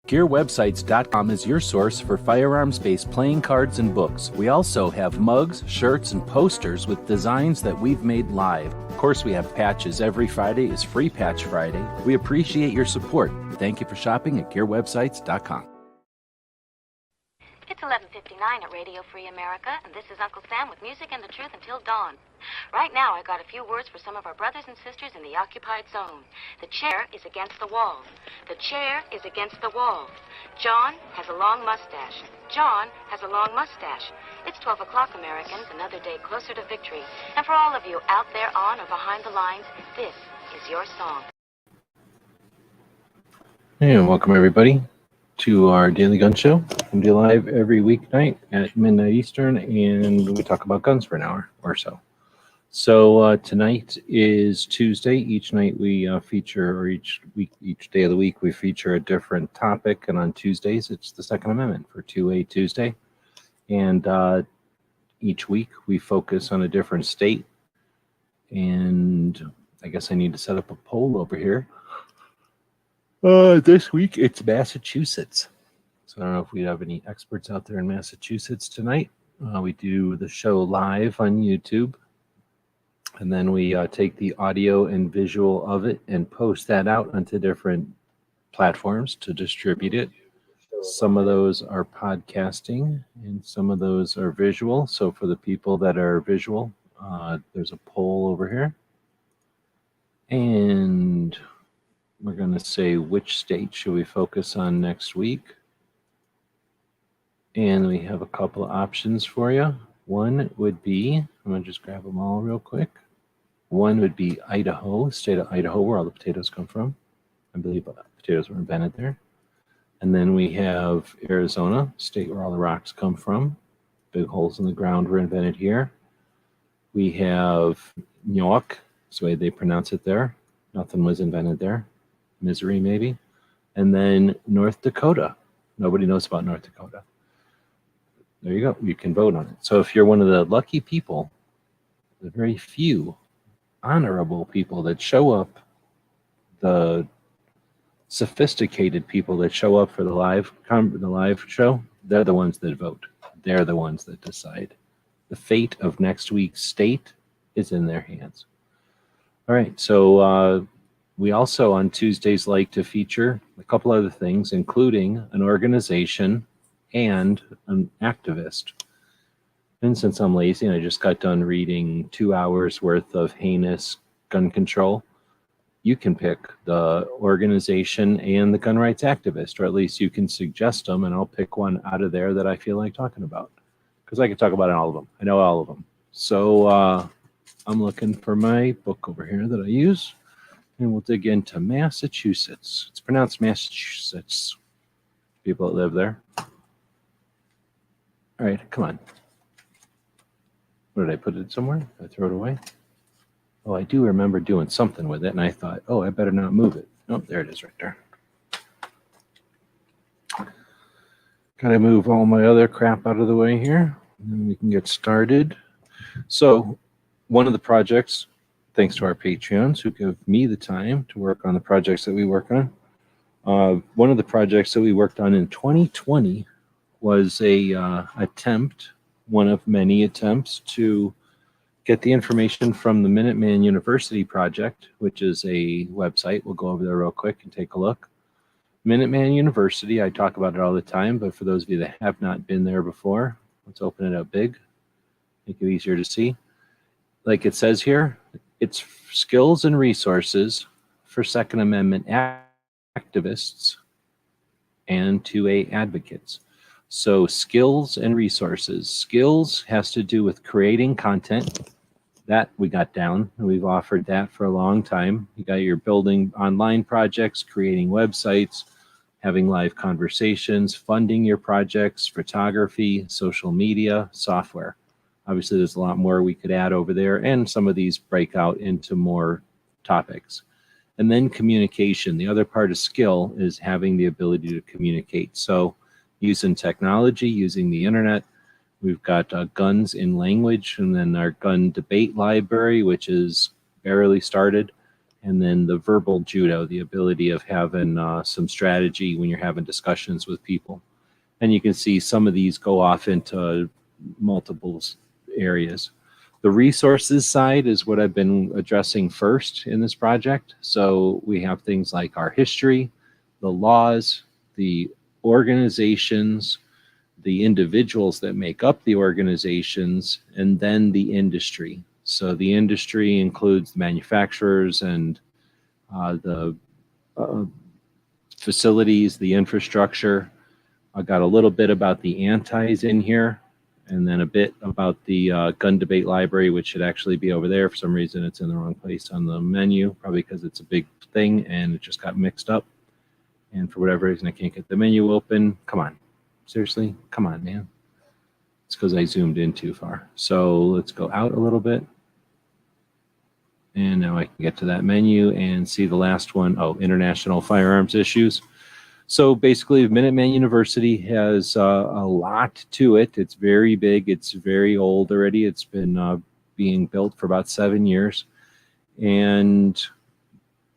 GearWebsites.com is your source for firearms-based playing cards and books. We also have mugs, shirts, and posters with designs that we've made live. Of course, we have patches. Every Friday is Free Patch Friday. We appreciate your support. Thank you for shopping at GearWebsites.com. It's 11:59 at Radio Free America, and this is Uncle Sam with music and the truth until dawn. Right now, I got a few words for some of our brothers and sisters in the occupied zone. The chair is against the wall. The chair is against the wall. John has a long mustache. John has a long mustache. It's 12 o'clock, Americans, another day closer to victory. And for all of you out there on or behind the lines, this is your song. And welcome, everybody, to our Daily Gun Show. We do live every weeknight at midnight Eastern, and we talk about guns for an hour or so. So tonight is Tuesday. Each night we feature, or each day of the week, we feature a different topic. And on Tuesdays, it's the Second Amendment for 2A Tuesday. And each week we focus on a different state. And I guess I need to set up a poll over here. This week it's Massachusetts. So I don't know if we have any experts out there in Massachusetts tonight. We do the show live on YouTube. And then we take the audio and visual of it and post that out onto different platforms to distribute it. Some of those are podcasting and some of those are visual. So for the people that are visual, there's a poll over here. And we're going to say which state should we focus on next week. And we have a couple of options for you. One would be, I'm going to just grab them all real quick. One would be Idaho, state of Idaho, where all the potatoes come from. I believe potatoes were invented there. And then we have Arizona, state where all the rocks come from. Big holes in the ground were invented here. We have New York, that's the way they pronounce it there. Nothing was invented there. Missouri, maybe. And then North Dakota. Nobody knows about North Dakota. There you go. You can vote on it. So if you're one of the lucky people, the very few honorable people that show up, the sophisticated people that show up for the live show, they're the ones that vote. They're the ones that decide. The fate of next week's state is in their hands. All right, so we also on Tuesdays like to feature a couple other things, including an organization and an activist. And since I'm lazy and I just got done reading 2 hours worth of heinous gun control, you can pick the organization and the gun rights activist, or at least you can suggest them, and I'll pick one out of there that I feel like talking about. Because I can talk about all of them. I know all of them. So I'm looking for my book over here that I use, and we'll dig into Massachusetts. It's pronounced Massachusetts. People that live there. All right, come on. Where did I put it somewhere? Did I throw it away? Oh, I do remember doing something with it, and I thought, oh, I better not move it. Oh, there it is right there. Gotta move all my other crap out of the way here, and then we can get started. So, one of the projects, thanks to our Patreons who give me the time to work on the projects that we work on, one of the projects that we worked on in 2020 was a attempt, one of many attempts, to get the information from the Minuteman University Project, which is a website. We'll go over there real quick and take a look. Minuteman University, I talk about it all the time, but for those of you that have not been there before, let's open it up big, make it easier to see. Like it says here, it's skills and resources for Second Amendment activists and 2A advocates. So skills and resources. Skills has to do with creating content. That we got down, and we've offered that for a long time. You got your building online projects, creating websites, having live conversations, funding your projects, photography, social media, software. Obviously, there's a lot more we could add over there, and some of these break out into more topics. And then communication. The other part of skill is having the ability to communicate. So using technology, using the internet. We've got guns in language, and then our gun debate library, which is barely started. And then the verbal judo, the ability of having some strategy when you're having discussions with people. And you can see some of these go off into multiple areas. The resources side is what I've been addressing first in this project. So we have things like our history, the laws, the organizations, the individuals that make up the organizations, and then the industry. So the industry includes the manufacturers and the facilities, the infrastructure. I got a little bit about the antis in here, and then a bit about the gun debate library, which should actually be over there. For some reason, it's in the wrong place on the menu, probably because it's a big thing and it just got mixed up. And for whatever reason, I can't get the menu open. Come on. Seriously? Come on, man. It's because I zoomed in too far. So let's go out a little bit. And now I can get to that menu and see the last one. Oh, international firearms issues. So basically, Minuteman University has a lot to it. It's very big. It's very old already. It's been being built for about 7 years. And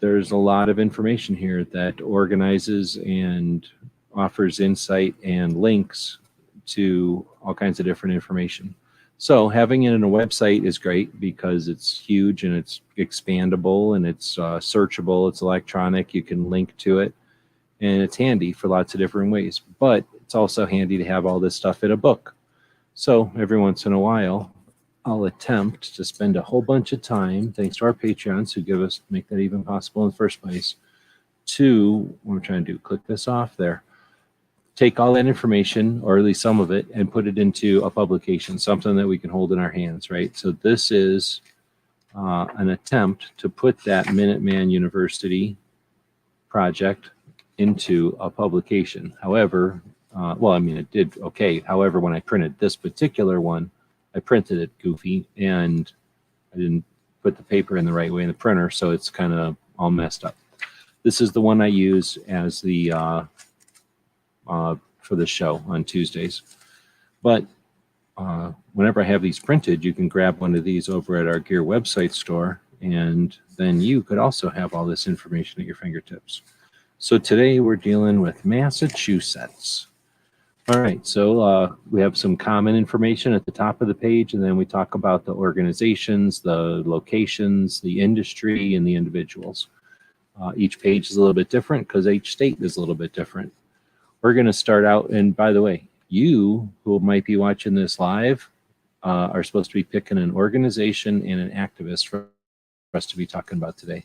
there's a lot of information here that organizes and offers insight and links to all kinds of different information. So having it in a website is great because it's huge and it's expandable and it's searchable. It's electronic. You can link to it. And it's handy for lots of different ways. But it's also handy to have all this stuff in a book. So every once in a while, I'll attempt to spend a whole bunch of time, thanks to our Patreons who make that even possible in the first place, to, what I'm trying to do, click this off there, take all that information, or at least some of it, and put it into a publication, something that we can hold in our hands, right? So this is an attempt to put that Minuteman University project into a publication. However, well, I mean, it did okay. However, when I printed this particular one, I printed it goofy and I didn't put the paper in the right way in the printer, so it's kind of all messed up. This is the one I use as the for the show on Tuesdays. But whenever I have these printed, you can grab one of these over at our Gear website store, and then you could also have all this information at your fingertips. So today we're dealing with Massachusetts. All right, so we have some common information at the top of the page, and then we talk about the organizations, the locations, the industry, and the individuals. Each page is a little bit different because each state is a little bit different. We're going to start out, and by the way, you who might be watching this live are supposed to be picking an organization and an activist for us to be talking about today.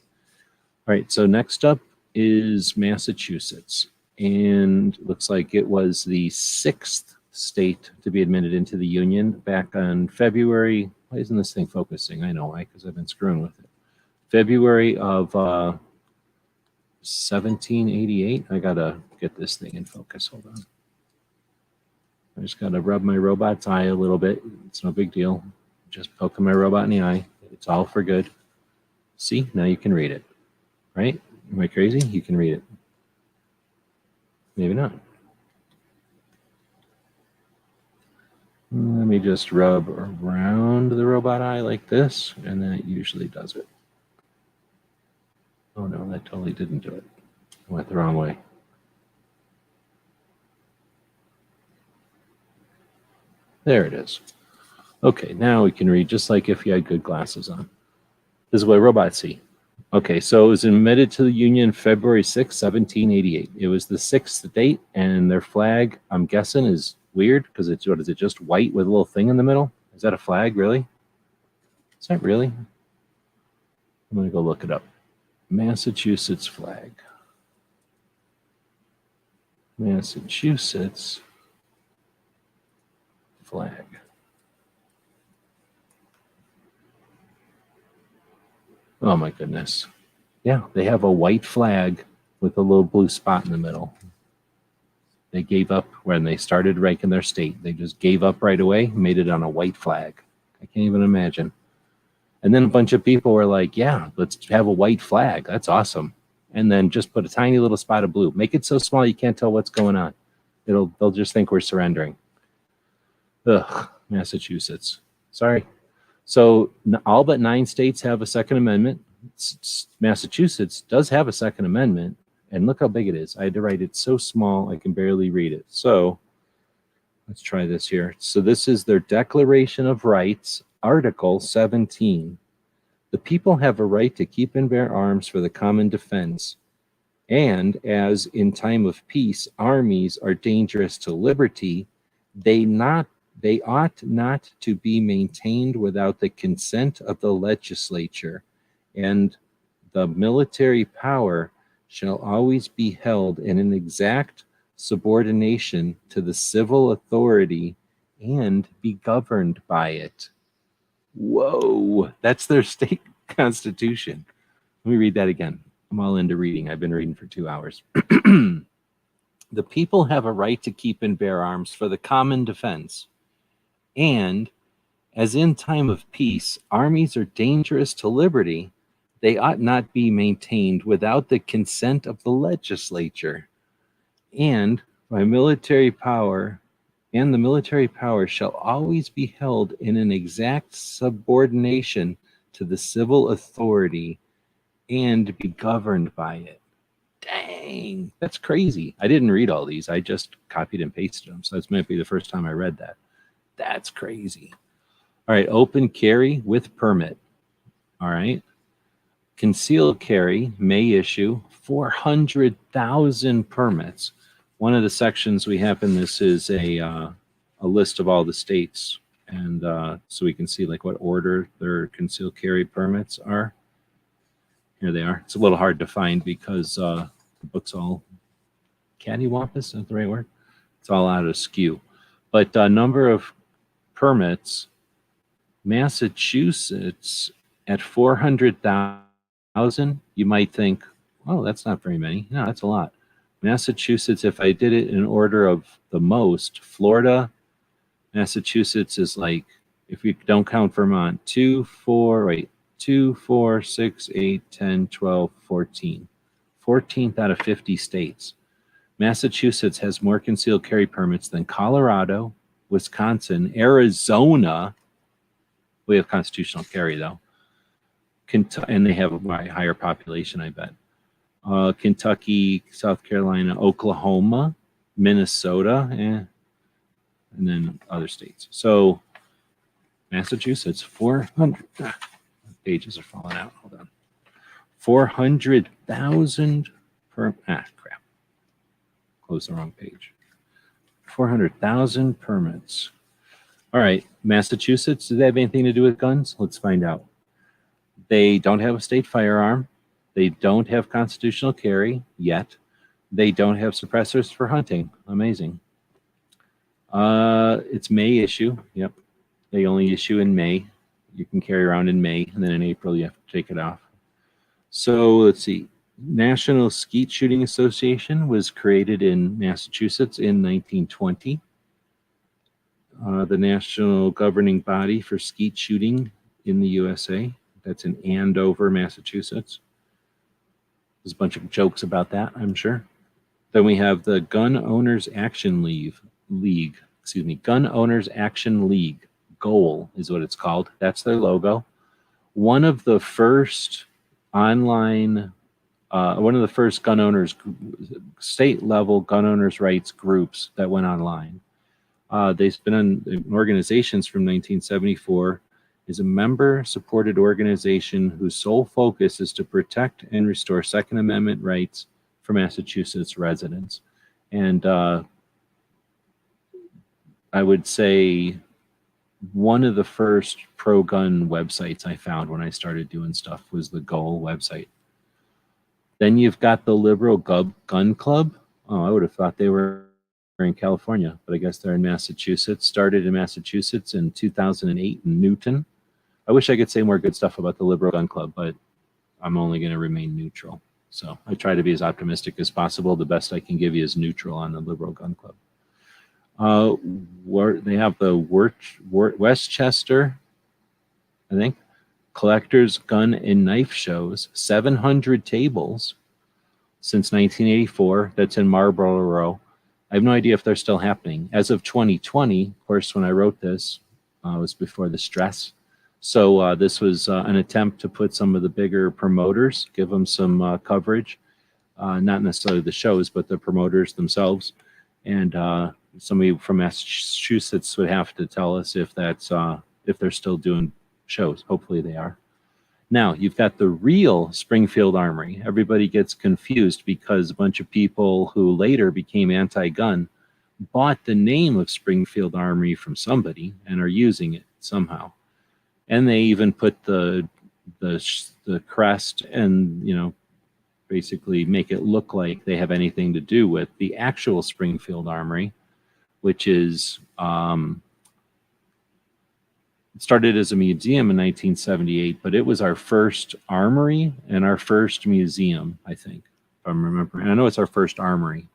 All right, so next up is Massachusetts, and looks like it was the 6th state to be admitted into the Union back on February. Why isn't this thing focusing? I know why, because I've been screwing with it. February of 1788. I gotta get this thing in focus. Hold on. I just gotta rub my robot's eye a little bit. It's no big deal. Just poking my robot in the eye. It's all for good. See, now you can read it, right? Am I crazy? You can read it. Maybe not. Let me just rub around the robot eye like this, and then it usually does it. Oh no, that totally didn't do it. I went the wrong way. There it is. Okay, now we can read just like if you had good glasses on. This is what robots see. Okay, so it was admitted to the Union February 6, 1788. It was the 6th date, and their flag, I'm guessing, is weird because it's, what is it, just white with a little thing in the middle? Is that a flag, really? Is that really? I'm going to go look it up. Massachusetts flag. Massachusetts flag. Oh my goodness. Yeah, they have a white flag with a little blue spot in the middle. They gave up when they started ranking their state. They just gave up right away, made it on a white flag. I can't even imagine. And then a bunch of people were like, yeah, let's have a white flag. That's awesome. And then just put a tiny little spot of blue. Make it so small you can't tell what's going on. They'll just think we're surrendering. Ugh, Massachusetts. Sorry. So all but 9 states have a Second Amendment. Massachusetts does have a Second Amendment, and look how big it is. I had to write it so small I can barely read it. So let's try this here. So this is their Declaration of Rights, Article 17. The people have a right to keep and bear arms for the common defense. And as in time of peace, armies are dangerous to liberty, they ought not to be maintained without the consent of the legislature, and the military power shall always be held in an exact subordination to the civil authority and be governed by it. Whoa, that's their state constitution. Let me read that again. I'm all into reading. I've been reading for 2 hours. The people have a right to keep and bear arms for the common defense. And as in time of peace, armies are dangerous to liberty, they ought not be maintained without the consent of the legislature. And by military power, and the military power shall always be held in an exact subordination to the civil authority and be governed by it. Dang, that's crazy. I didn't read all these. I just copied and pasted them. So this might be the first time I read that. That's crazy. All right, open carry with permit. All right. Concealed carry may issue 400,000 permits. One of the sections we have in this is a list of all the states, and so we can see like what order their concealed carry permits are. Here they are. It's a little hard to find because the book's all cattywampus, is that the right word? It's all out of skew. But number of permits, Massachusetts at 400,000, you might think, oh, that's not very many. No, that's a lot. Massachusetts, if I did it in order of the most, Florida, Massachusetts is like, if you don't count Vermont, 2, 4, 6, 8, 10, 12, 14. 14th out of 50 states. Massachusetts has more concealed carry permits than Colorado, Wisconsin, Arizona. We have constitutional carry, though. And they have a higher population, I bet. Kentucky, South Carolina, Oklahoma, Minnesota, and then other states. So Massachusetts, 400. Pages are falling out. Hold on. 400,000 per. Crap. Close the wrong page. 400,000 permits. All right. Massachusetts, does that have anything to do with guns? Let's find out. They don't have a state firearm. They don't have constitutional carry yet. They don't have suppressors for hunting. Amazing. It's May issue. Yep. They only issue in May. You can carry around in May, and then in April you have to take it off. So let's see. National Skeet Shooting Association was created in Massachusetts in 1920. The national governing body for skeet shooting in the USA. That's in Andover, Massachusetts. There's a bunch of jokes about that, I'm sure. Then we have the Gun Owners Action League. Gun Owners Action League. GOAL is what it's called. That's their logo. One of the first online, one of the first gun owners, state level gun owners rights groups that went online. They've been in organizations from 1974. Is a member-supported organization whose sole focus is to protect and restore Second Amendment rights for Massachusetts residents. And I would say one of the first pro-gun websites I found when I started doing stuff was the GOAL website. Then you've got the Liberal Gun Club. Oh, I would have thought they were in California, but I guess they're in Massachusetts. Started in Massachusetts in 2008 in Newton. I wish I could say more good stuff about the Liberal Gun Club, but I'm only going to remain neutral. So I try to be as optimistic as possible. The best I can give you is neutral on the Liberal Gun Club. They have the Westchester, I think, collectors, gun, and knife shows, 700 tables since 1984. That's in Marlborough. I have no idea if they're still happening. As of 2020, of course, when I wrote this, it was before the stress. So this was an attempt to put some of the bigger promoters, give them some coverage, not necessarily the shows, but the promoters themselves. And somebody from Massachusetts would have to tell us if that's if they're still doing shows. Hopefully they are. Now you've got the real Springfield Armory. Everybody gets confused because a bunch of people who later became anti-gun bought the name of Springfield Armory from somebody and are using it somehow. And they even put the crest and, you know, basically make it look like they have anything to do with the actual Springfield Armory, which is started as a museum in 1978, but it was our first armory and our first museum, I think, if I'm remembering. I know it's our first armory.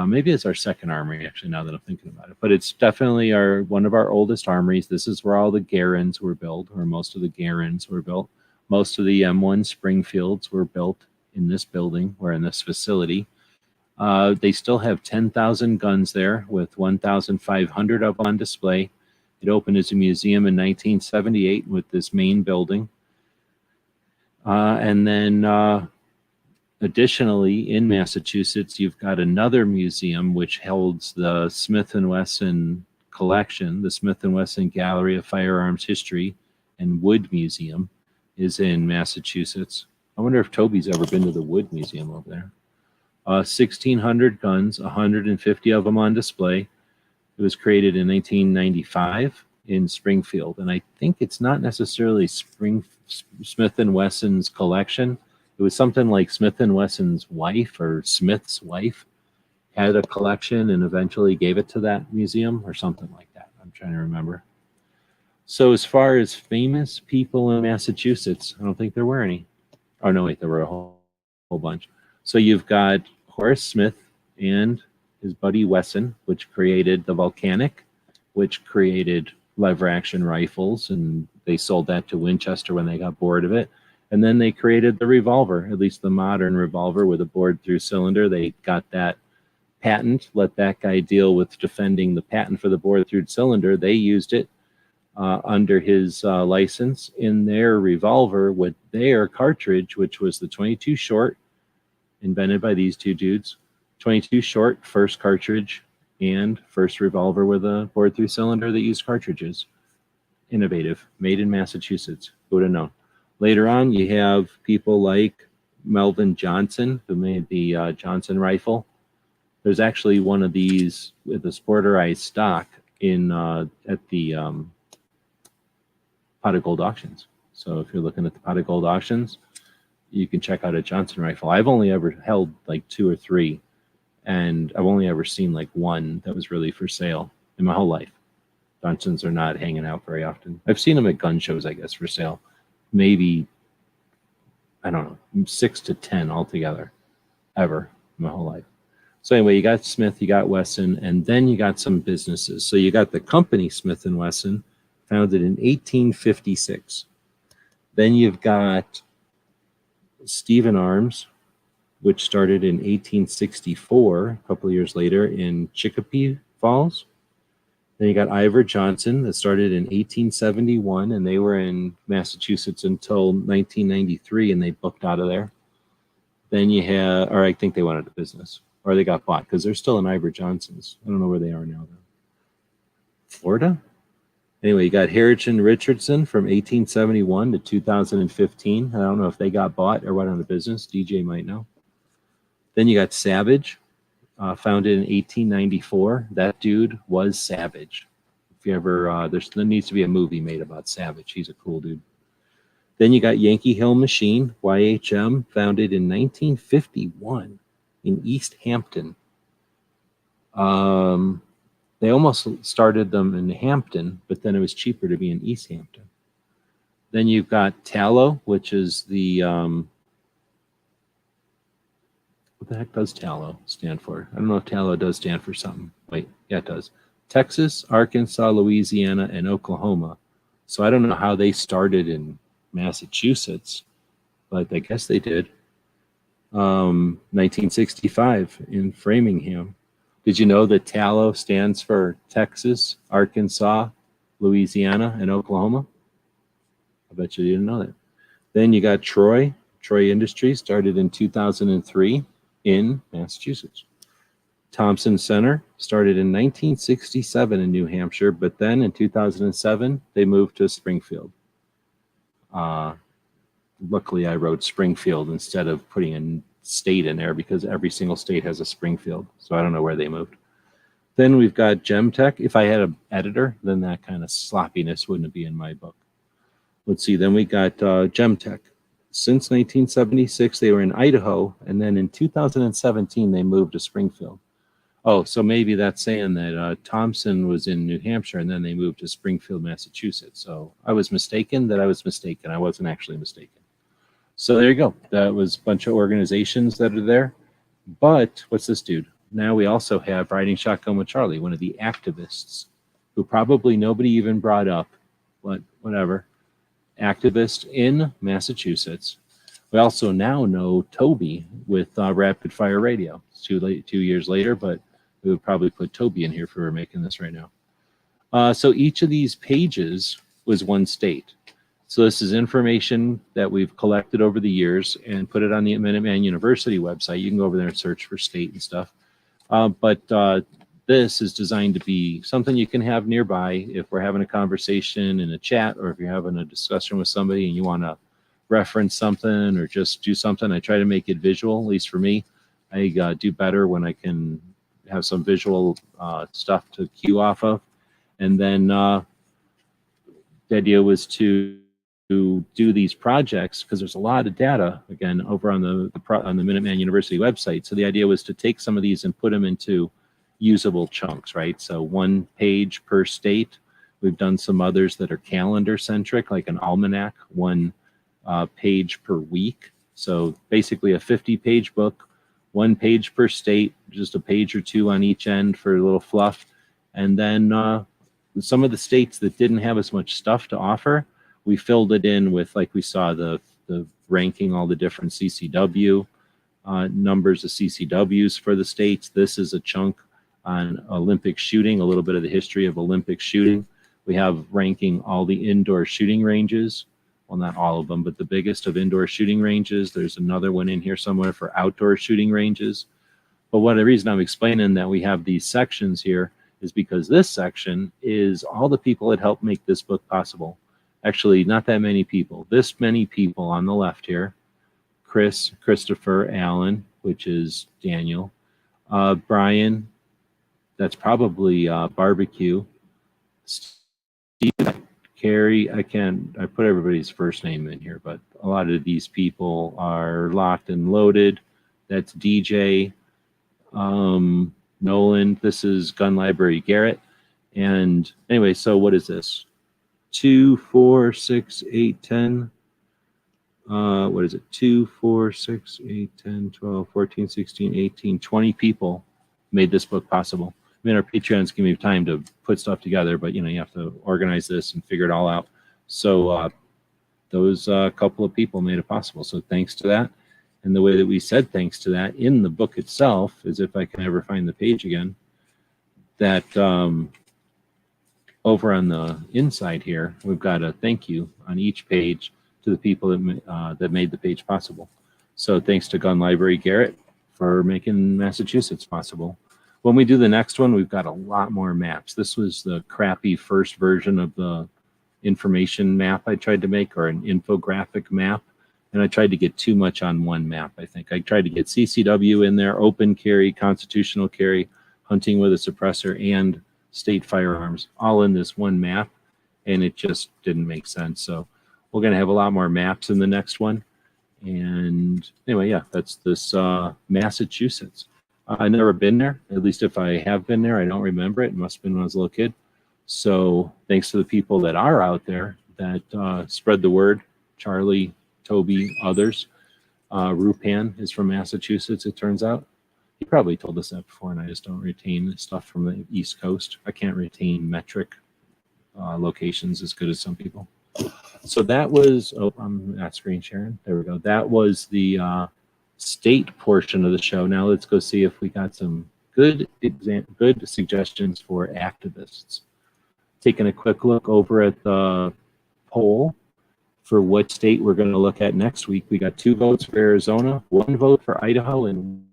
Maybe it's our second armory, actually, now that I'm thinking about it. But it's definitely one of our oldest armories. This is where all the Garins were built, or most of the Garins were built. Most of the M1 Springfields were built in this building or in this facility. They still have 10,000 guns there with 1,500 of them on display. It opened as a museum in 1978 with this main building. And then additionally, in Massachusetts, you've got another museum which holds the Smith & Wesson collection. The Smith & Wesson Gallery of Firearms History and Wood Museum is in Massachusetts. I wonder if Toby's ever been to the Wood Museum over there. 1,600 guns, 150 of them on display. It was created in 1995 in Springfield, and I think it's not necessarily Smith & Wesson's collection. It was something like Smith & Wesson's wife or Smith's wife had a collection and eventually gave it to that museum or something like that. I'm trying to remember. So as far as famous people in Massachusetts, I don't think there were any. Oh, no, wait, there were a whole bunch. So you've got Horace Smith and his buddy Wesson, which created the Volcanic, which created lever action rifles, and they sold that to Winchester when they got bored of it. And then they created the revolver, at least the modern revolver with a bored through cylinder. They got that patent, let that guy deal with defending the patent for the bored through cylinder. They used it under his license in their revolver with their cartridge, which was the 22 short, invented by these two dudes. 22 short, first cartridge, and first revolver with a bored through cylinder that used cartridges. Innovative, made in Massachusetts. Who would have known? Later on, you have people like Melvin Johnson, who made the Johnson rifle. There's actually one of these with a sporterized stock in at the Pot of Gold auctions. So if you're looking at the Pot of Gold auctions, you can check out a Johnson rifle. I've only ever held like 2 or 3, and I've only ever seen like one that was really for sale in my whole life. Johnsons are not hanging out very often. I've seen them at gun shows, I guess, for sale. Maybe, I don't know, 6 to 10 altogether, ever, in my whole life. So anyway, you got Smith, you got Wesson, and then you got some businesses. So you got the company Smith & Wesson, founded in 1856. Then you've got Stephen Arms, which started in 1864, a couple of years later in Chicopee Falls. Then you got Ivor Johnson that started in 1871, and they were in Massachusetts until 1993, and they booked out of there. Then you have, or I think they went out of business, or they got bought, because they're still in Ivor Johnson's. I don't know where they are now, though. Florida? Anyway, you got Harrison Richardson from 1871 to 2015. I don't know if they got bought or went out of business. DJ might know. Then you got Savage, founded in 1894. That dude was Savage. If you ever, there needs to be a movie made about Savage. He's a cool dude. Then you got Yankee Hill Machine, YHM, founded in 1951 in East Hampton. They almost started them in Hampton, but then it was cheaper to be in East Hampton. Then you've got Tallow, which is the, what the heck does Tallow stand for? I don't know if Tallow does stand for something. Wait, yeah, it does. Texas, Arkansas, Louisiana, and Oklahoma. So I don't know how they started in Massachusetts, but I guess they did. 1965 in Framingham. Did you know that Tallow stands for Texas, Arkansas, Louisiana, and Oklahoma? I bet you didn't know that. Then you got Troy. Troy Industries started in 2003 in Massachusetts. Thompson Center started in 1967 in New Hampshire, but then in 2007, they moved to Springfield. Luckily, I wrote Springfield instead of putting a state in there because every single state has a Springfield. So I don't know where they moved. Then we've got Gemtech. If I had an editor, then that kind of sloppiness wouldn't be in my book. Let's see. Then we got Gemtech. Since 1976, they were in Idaho, and then in 2017, they moved to Springfield. Oh, so maybe that's saying that Thompson was in New Hampshire, and then they moved to Springfield, Massachusetts. So I was mistaken that I was mistaken. I wasn't actually mistaken. So there you go. That was a bunch of organizations that are there. But what's this dude? Now we also have Riding Shotgun with Charlie, one of the activists, who probably nobody even brought up, but whatever. Activist in Massachusetts. We also now know Toby with Rapid Fire Radio. It's 2 years later, but we would probably put Toby in here if we were making this right now. So each of these pages was one state. So this is information that we've collected over the years and put it on the Minuteman University website. You can go over there and search for state and stuff. But this is designed to be something you can have nearby if we're having a conversation in a chat, or if you're having a discussion with somebody and you want to reference something or just do something. I try to make it visual, at least for me. I do better when I can have some visual stuff to cue off of. And then the idea was to do these projects because there's a lot of data, again, over on the Minuteman University website. So the idea was to take some of these and put them into usable chunks, right? So 1 page per state. We've done some others that are calendar centric, like an almanac, 1 page per week. So basically a 50-page book, 1 page per state, just a page or 2 on each end for a little fluff. And then some of the states that didn't have as much stuff to offer, we filled it in with, like we saw, the ranking all the different CCW numbers of CCWs for the states. This is a chunk on Olympic shooting, a little bit of the history of Olympic shooting. We have ranking all the indoor shooting ranges. Well, not all of them, but the biggest of indoor shooting ranges. There's another one in here somewhere for outdoor shooting ranges. But one of the reason I'm explaining that we have these sections here is because this section is all the people that helped make this book possible. Actually, not that many people. This many people on the left here. Chris, Christopher, Alan, which is Daniel. Brian, that's probably Barbecue. Steve, Carrie, I put everybody's first name in here, but a lot of these people are locked and loaded. That's DJ. Nolan, this is Gun Library Garrett. And anyway, so what is this? 2, 4, 6, 8, 10. What is it? 2, 4, 6, 8, 10, 12, 14, 16, 18, 20 people made this book possible. I mean, our Patreons give me time to put stuff together, but you have to organize this and figure it all out. So those couple of people made it possible. So thanks to that. And the way that we said thanks to that in the book itself is, if I can ever find the page again, that over on the inside here, we've got a thank you on each page to the people that made the page possible. So thanks to Gun Library Garrett for making Massachusetts possible. When we do the next one, we've got a lot more maps. This was the crappy first version of the information map I tried to make, or an infographic map. And I tried to get too much on one map, I think. I tried to get CCW in there, open carry, constitutional carry, hunting with a suppressor, and state firearms, all in this one map. And it just didn't make sense. So we're going to have a lot more maps in the next one. And anyway, yeah, that's this Massachusetts. I've never been there. At least if I have been there, I don't remember it. It must have been when I was a little kid. So thanks to the people that are out there that spread the word. Charlie, Toby, others. Rupan is from Massachusetts, it turns out. He probably told us that before, and I just don't retain stuff from the East Coast. I can't retain metric locations as good as some people. So that was, oh, I'm not screen sharing. There we go. That was the state portion of the show. Now let's go see if we got some good suggestions for activists. Taking a quick look over at the poll for what state we're going to look at next week. We got 2 votes for Arizona, 1 vote for Idaho, and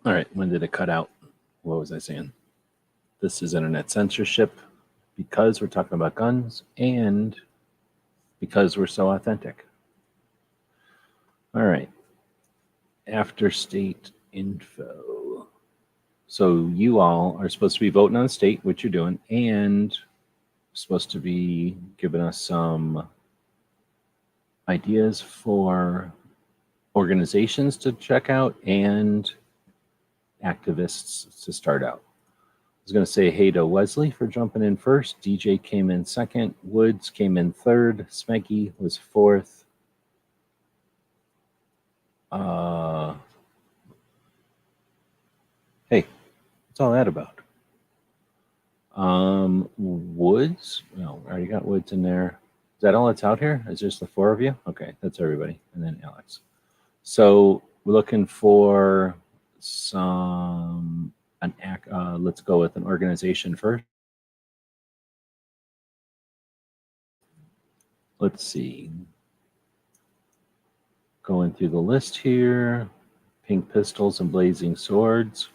all right, when did it cut out? What was I saying? This is internet censorship because we're talking about guns and because we're so authentic. All right. After state info. So you all are supposed to be voting on state, which you're doing, and supposed to be giving us some ideas for organizations to check out and activists to start out. I was going to say hey to Wesley for jumping in first. DJ came in second. Woods came in third. Smeggy was fourth. Hey, what's all that about? Woods. No, I already got Woods in there. Is that all that's out here? Is just the 4 of you? Okay, that's everybody, and then Alex. So we're looking for some let's go with an organization first. Let's see. Going through the list here. Pink Pistols and Blazing Swords.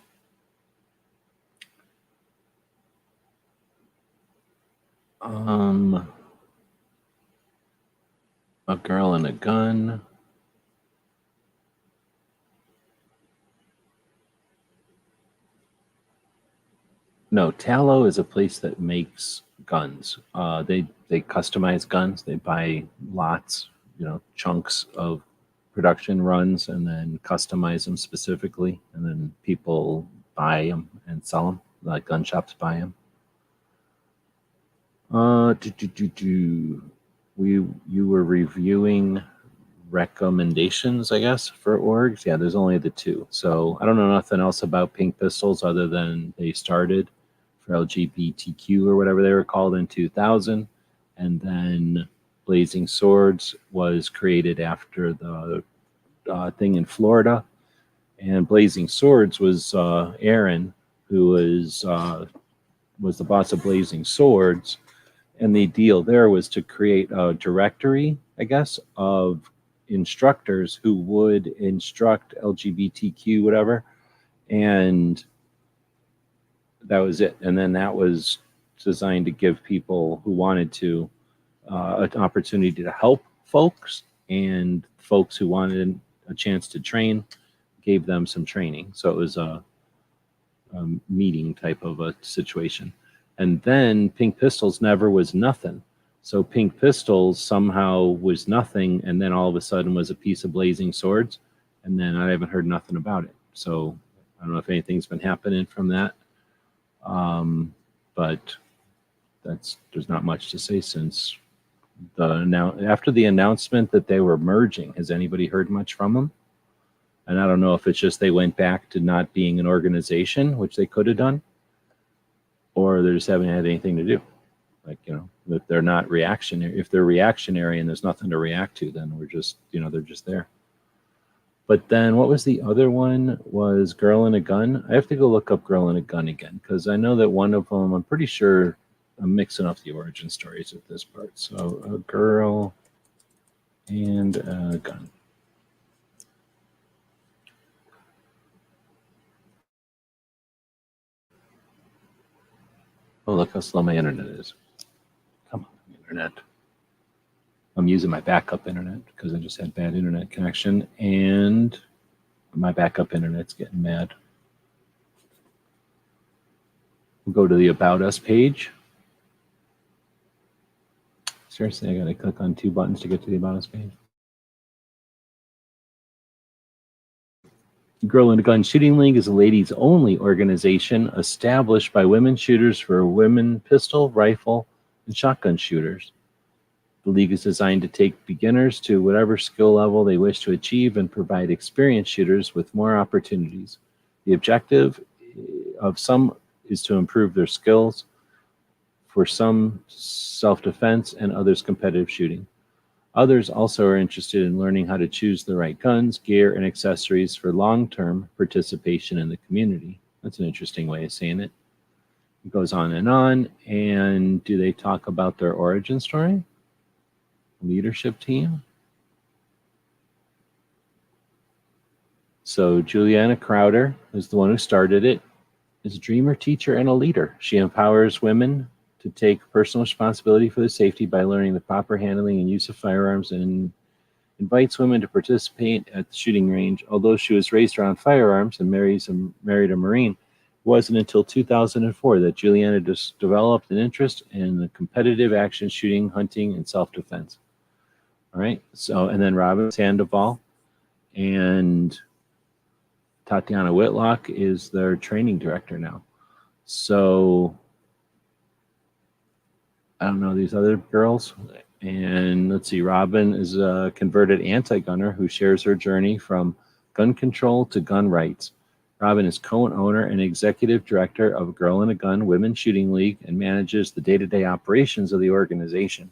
A Girl and a Gun. No, Tallow is a place that makes guns. They customize guns. They buy lots, chunks of production runs, and then customize them specifically, and then people buy them and sell them. Like gun shops buy them. You were reviewing recommendations, I guess, for orgs. Yeah, there's only the 2. So I don't know nothing else about Pink Pistols other than they started for LGBTQ or whatever they were called in 2000. And then Blazing Swords was created after the thing in Florida. And Blazing Swords was Aaron, who was the boss of Blazing Swords. And the deal there was to create a directory, I guess, of instructors who would instruct LGBTQ, whatever. And that was it. And then that was designed to give people who wanted to an opportunity to help folks, and folks who wanted a chance to train gave them some training. So it was a meeting type of a situation. And then Pink Pistols never was nothing. So Pink Pistols somehow was nothing, and then all of a sudden was a piece of Blazing Swords, and then I haven't heard nothing about it. So I don't know if anything's been happening from that, but there's not much to say since after the announcement that they were merging. Has anybody heard much from them? And I don't know if it's just they went back to not being an organization, which they could have done, or they just haven't had anything to do. Like, that they're not reactionary. If they're reactionary and there's nothing to react to, then we're just, they're just there. But then what was the other one? Was Girl and a Gun? I have to go look up Girl and a Gun again, because I know that one of them, I'm pretty sure I'm mixing up the origin stories at this part. So a Girl and a Gun. Oh, look how slow my internet is. Come on, internet. I'm using my backup internet because I just had bad internet connection, and my backup internet's getting mad. We'll go to the About Us page. Seriously, I gotta click on 2 buttons to get to the About Us page. Girl and a Gun Shooting League is a ladies only organization established by women shooters for women pistol, rifle, and shotgun shooters. The league is designed to take beginners to whatever skill level they wish to achieve and provide experienced shooters with more opportunities. The objective of some is to improve their skills, for some self-defense, and others competitive shooting. Others also are interested in learning how to choose the right guns, gear, and accessories for long-term participation in the community. That's an interesting way of saying it. It goes on. And do they talk about their origin story? Leadership team. So Juliana Crowder is the one who started it. Is a dreamer, teacher, and a leader. She empowers women to take personal responsibility for their safety by learning the proper handling and use of firearms, and invites women to participate at the shooting range. Although she was raised around firearms and married a Marine, it wasn't until 2004 that Juliana just developed an interest in the competitive action shooting, hunting, and self-defense. All right. So, and then Robin Sandoval and Tatiana Whitlock is their training director now. So I don't know these other girls. And let's see, Robin is a converted anti-gunner who shares her journey from gun control to gun rights. Robin is co-owner and executive director of Girl and a Gun Women's Shooting League and manages the day-to-day operations of the organization.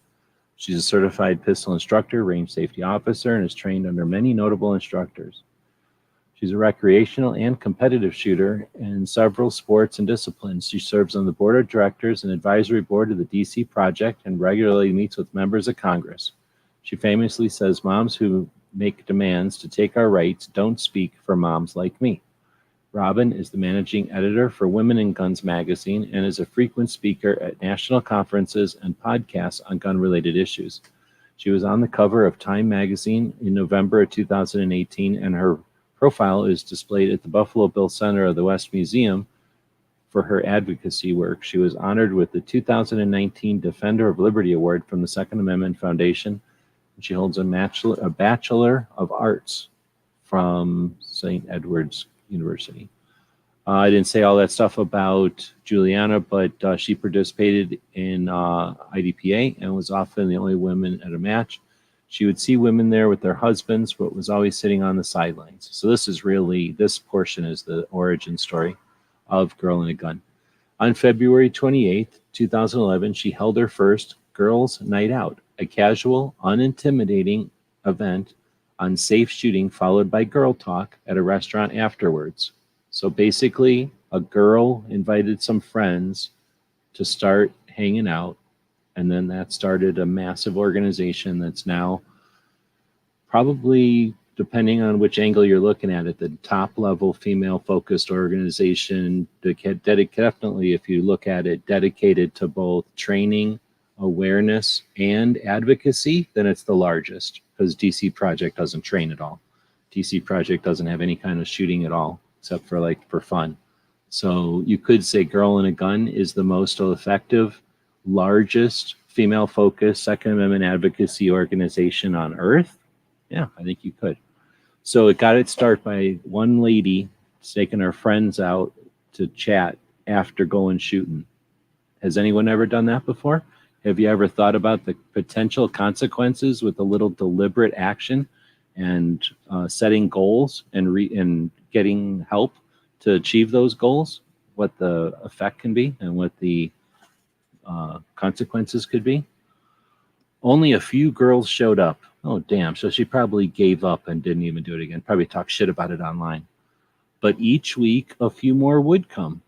She's a certified pistol instructor, range safety officer, and is trained under many notable instructors. She's a recreational and competitive shooter in several sports and disciplines. She serves on the board of directors and advisory board of the DC Project and regularly meets with members of Congress. She famously says, "Moms who make demands to take our rights don't speak for moms like me." Robin is the managing editor for Women in Guns magazine and is a frequent speaker at national conferences and podcasts on gun-related issues. She was on the cover of Time magazine in November of 2018, and her profile is displayed at the Buffalo Bill Center of the West Museum for her advocacy work. She was honored with the 2019 Defender of Liberty Award from the Second Amendment Foundation. She holds a Bachelor of Arts from St. Edward's University. I didn't say all that stuff about Juliana, but she participated in IDPA and was often the only woman at a match. She would see women there with their husbands, but was always sitting on the sidelines. So this portion is the origin story of Girl and a Gun. On February 28th, 2011, she held her first Girls Night Out, a casual, unintimidating event on safe shooting, followed by girl talk at a restaurant afterwards. So basically, a girl invited some friends to start hanging out, and then that started a massive organization that's now probably, depending on which angle you're looking at it, the top level female-focused organization, definitely, if you look at it, dedicated to both training, awareness, and advocacy, then it's the largest, because DC Project doesn't train at all. DC Project doesn't have any kind of shooting at all, except for fun. So you could say Girl and a Gun is the most effective, largest female-focused Second Amendment advocacy organization on earth. Yeah, I think you could. So it got its start by one lady taking our friends out to chat after going shooting. Has anyone ever done that before? Have you ever thought about the potential consequences with a little deliberate action and setting goals and getting help to achieve those goals? What the effect can be and what the consequences could be? Only a few girls showed up. Oh, damn. So she probably gave up and didn't even do it again. Probably talked shit about it online. But each week, a few more would come.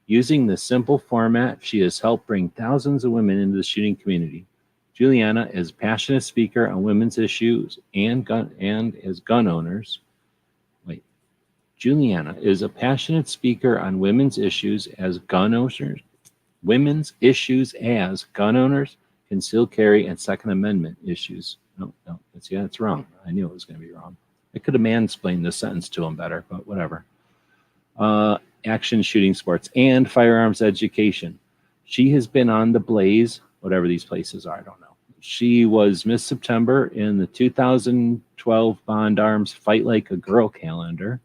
Using this simple format, she has helped bring thousands of women into the shooting community. Juliana is a passionate speaker on women's issues and as gun owners. Juliana is a passionate speaker on women's issues as gun owners. Women's issues as gun owners, concealed carry, and Second Amendment issues. No, that's wrong. I knew it was going to be wrong. I could have mansplained this sentence to him better, but whatever. Action shooting sports and firearms education. She has been on the Blaze, whatever these places are, I don't know. She was Miss September in the 2012 Bond Arms Fight Like a Girl calendar.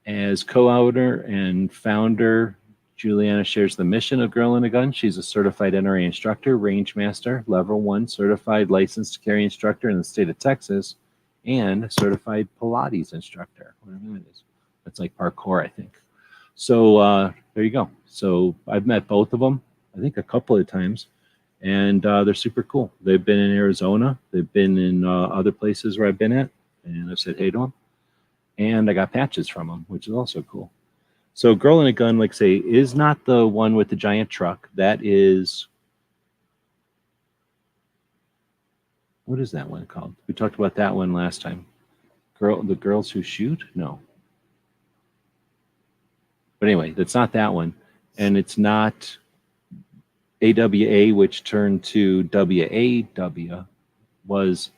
As co-owner and founder, Juliana shares the mission of Girl in a Gun. She's a certified NRA instructor, range master, level 1 certified licensed carry instructor in the state of Texas, and a certified Pilates instructor, whatever that is. That's like parkour, I think. So there you go. So I've met both of them, I think a couple of times, and they're super cool. They've been in Arizona. They've been in other places where I've been at, and I've said hey to them. And I got patches from them, which is also cool. So Girl in a Gun, like I say, is not the one with the giant truck. That is, what is that one called? We talked about that one last time. The Girls Who Shoot? No. But anyway, that's not that one. And it's not AWA, which turned to WAW, was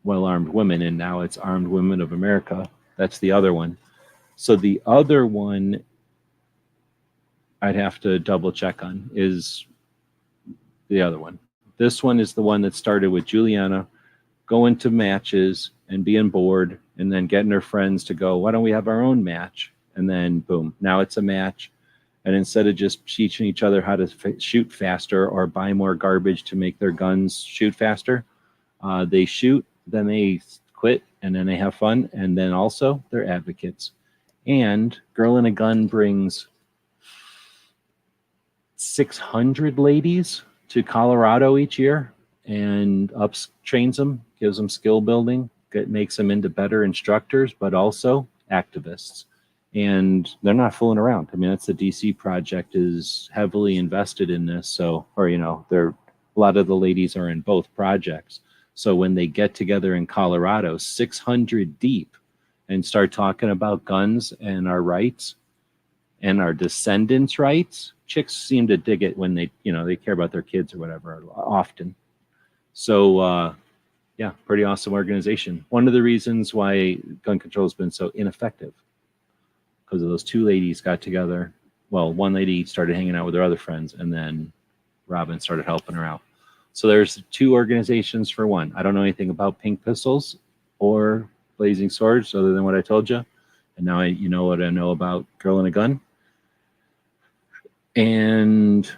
Well-Armed Women, and now it's Armed Women of America. That's the other one. So the other one I'd have to double check on is the other one. This one is the one that started with Juliana going to matches and being bored and then getting her friends to go, why don't we have our own match? And then boom, now it's a match. And instead of just teaching each other how to shoot faster or buy more garbage to make their guns shoot faster, they shoot, then they quit, and then they have fun, and then also they're advocates. And Girl in a Gun brings 600 ladies to Colorado each year and trains them, gives them skill building, makes them into better instructors, but also activists. And they're not fooling around. I mean, that's the DC project is heavily invested in this. So, or, a lot of the ladies are in both projects. So when they get together in Colorado, 600 deep, and start talking about guns and our rights and our descendants' rights, chicks seem to dig it when they care about their kids or whatever often. So, yeah, pretty awesome organization. One of the reasons why gun control has been so ineffective, because of those two ladies got together. Well, one lady started hanging out with her other friends, and then Robin started helping her out. So there's two organizations for one. I don't know anything about Pink Pistols or Blazing Swords other than what I told you. And now you know what I know about Girl in a Gun. And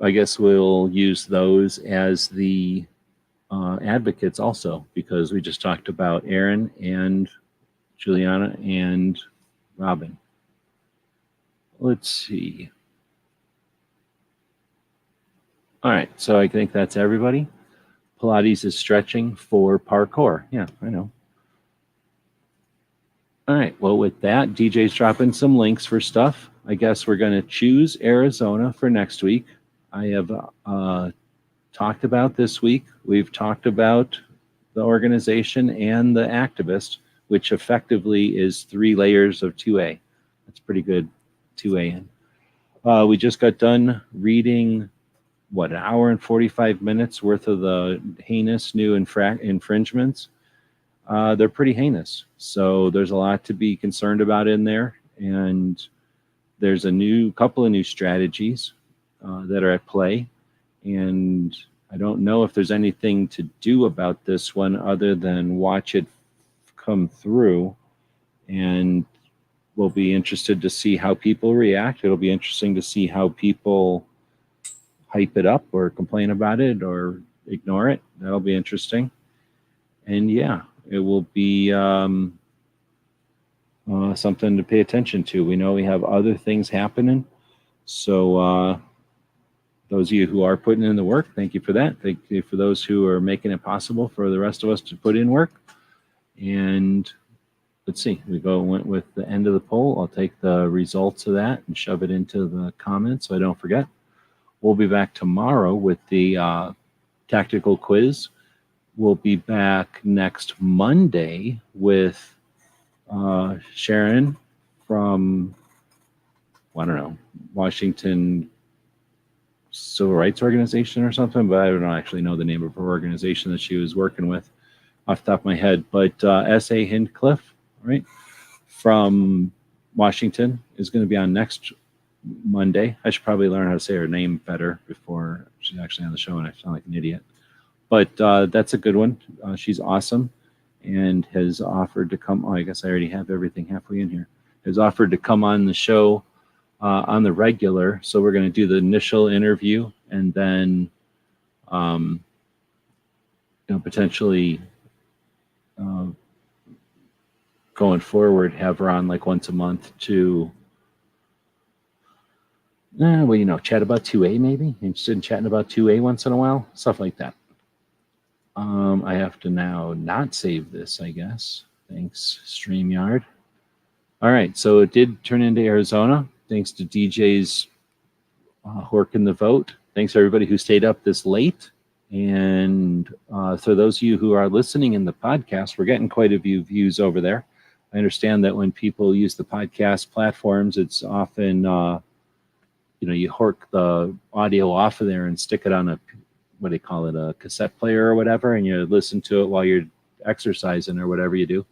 I guess we'll use those as the advocates also, because we just talked about Aaron and Juliana and Robin. Let's see. All right, so I think that's everybody. Pilates is stretching for parkour. Yeah, I know. All right, well, with that, DJ's dropping some links for stuff. I guess we're going to choose Arizona for next week. I have talked about this week. We've talked about the organization and the activist, which effectively is 3 layers of 2A. That's pretty good 2A. We just got done reading an hour and 45 minutes worth of the heinous new infringements. They're pretty heinous. So there's a lot to be concerned about in there. And there's a couple of new strategies that are at play. And I don't know if there's anything to do about this one other than watch it come through and we'll be interested to see how people react. It'll be interesting to see how people hype it up or complain about it or ignore it. That'll be interesting. And yeah, it will be something to pay attention to. We know we have other things happening. So those of you who are putting in the work, thank you for that. Thank you for those who are making it possible for the rest of us to put in work. And let's see, went with the end of the poll. I'll take the results of that and shove it into the comments so I don't forget. We'll be back tomorrow with the tactical quiz. We'll be back next Monday with Sharon from, I don't know, Washington Civil Rights Organization or something, but I don't actually know the name of her organization that she was working with off the top of my head. But S.A. Hincliffe, right, from Washington is going to be on next Monday. I should probably learn how to say her name better before she's actually on the show and I sound like an idiot. But that's a good one. She's awesome and has offered to come. Oh, I guess I already have everything halfway in here. Has offered to come on the show on the regular. So we're going to do the initial interview and then potentially going forward, have her on like once a month to chat about 2A maybe. Interested in chatting about 2A once in a while, stuff like that. I have to now not save this, I guess. Thanks, StreamYard. All right, so it did turn into Arizona, thanks to DJ's horking the vote. Thanks everybody who stayed up this late. And for those of you who are listening in the podcast, we're getting quite a few views over there. I understand that when people use the podcast platforms, it's often, you hork the audio off of there and stick it on a, what do you call it, a cassette player or whatever, and you listen to it while you're exercising or whatever you do,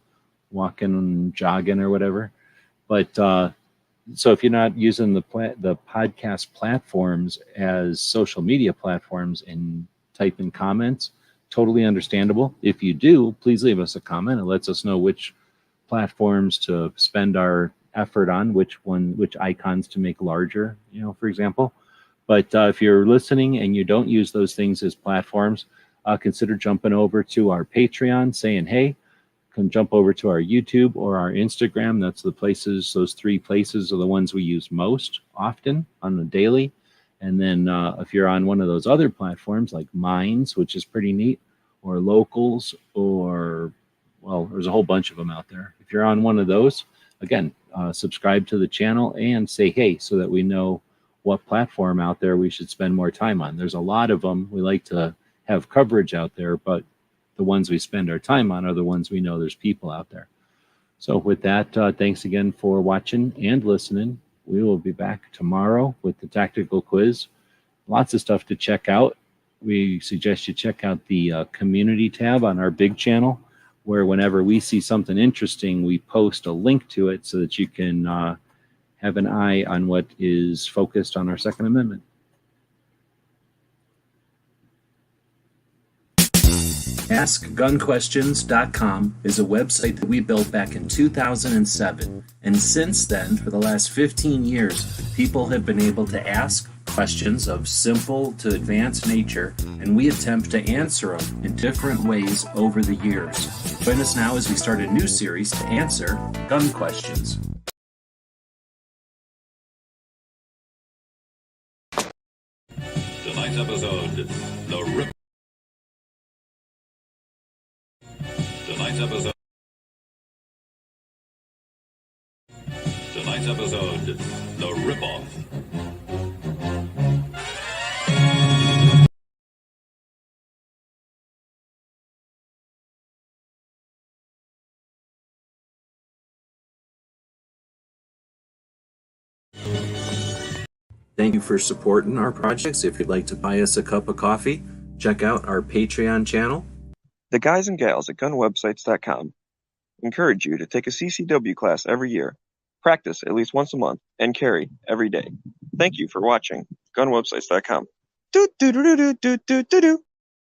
walking, jogging or whatever. But so if you're not using the podcast platforms as social media platforms and type in comments, totally understandable. If you do, please leave us a comment. It lets us know which platforms to spend our effort on, which icons to make larger, for example. But if you're listening and you don't use those things as platforms, consider jumping over to our Patreon, saying, hey, come jump over to our YouTube or our Instagram. That's the places, those 3 places are the ones we use most often on the daily. And then if you're on one of those other platforms like Minds, which is pretty neat, or Locals, or, well, there's a whole bunch of them out there. If you're on one of those, again, subscribe to the channel and say, hey, so that we know what platform out there we should spend more time on. There's a lot of them. We like to have coverage out there, but the ones we spend our time on are the ones we know there's people out there. So with that, thanks again for watching and listening. We will be back tomorrow with the tactical quiz. Lots of stuff to check out. We suggest you check out the community tab on our big channel, where whenever we see something interesting, we post a link to it so that you can have an eye on what is focused on our Second Amendment. AskGunQuestions.com is a website that we built back in 2007. And since then, for the last 15 years, people have been able to ask questions of simple to advanced nature, and we attempt to answer them in different ways over the years. Join us now as we start a new series to answer gun questions. Tonight's episode, the Rip. Tonight's episode, the Ripoff. Thank you for supporting our projects. If you'd like to buy us a cup of coffee, check out our Patreon channel. The guys and gals at gunwebsites.com encourage you to take a CCW class every year, practice at least once a month, and carry every day. Thank you for watching gunwebsites.com. Do do do do do do do do.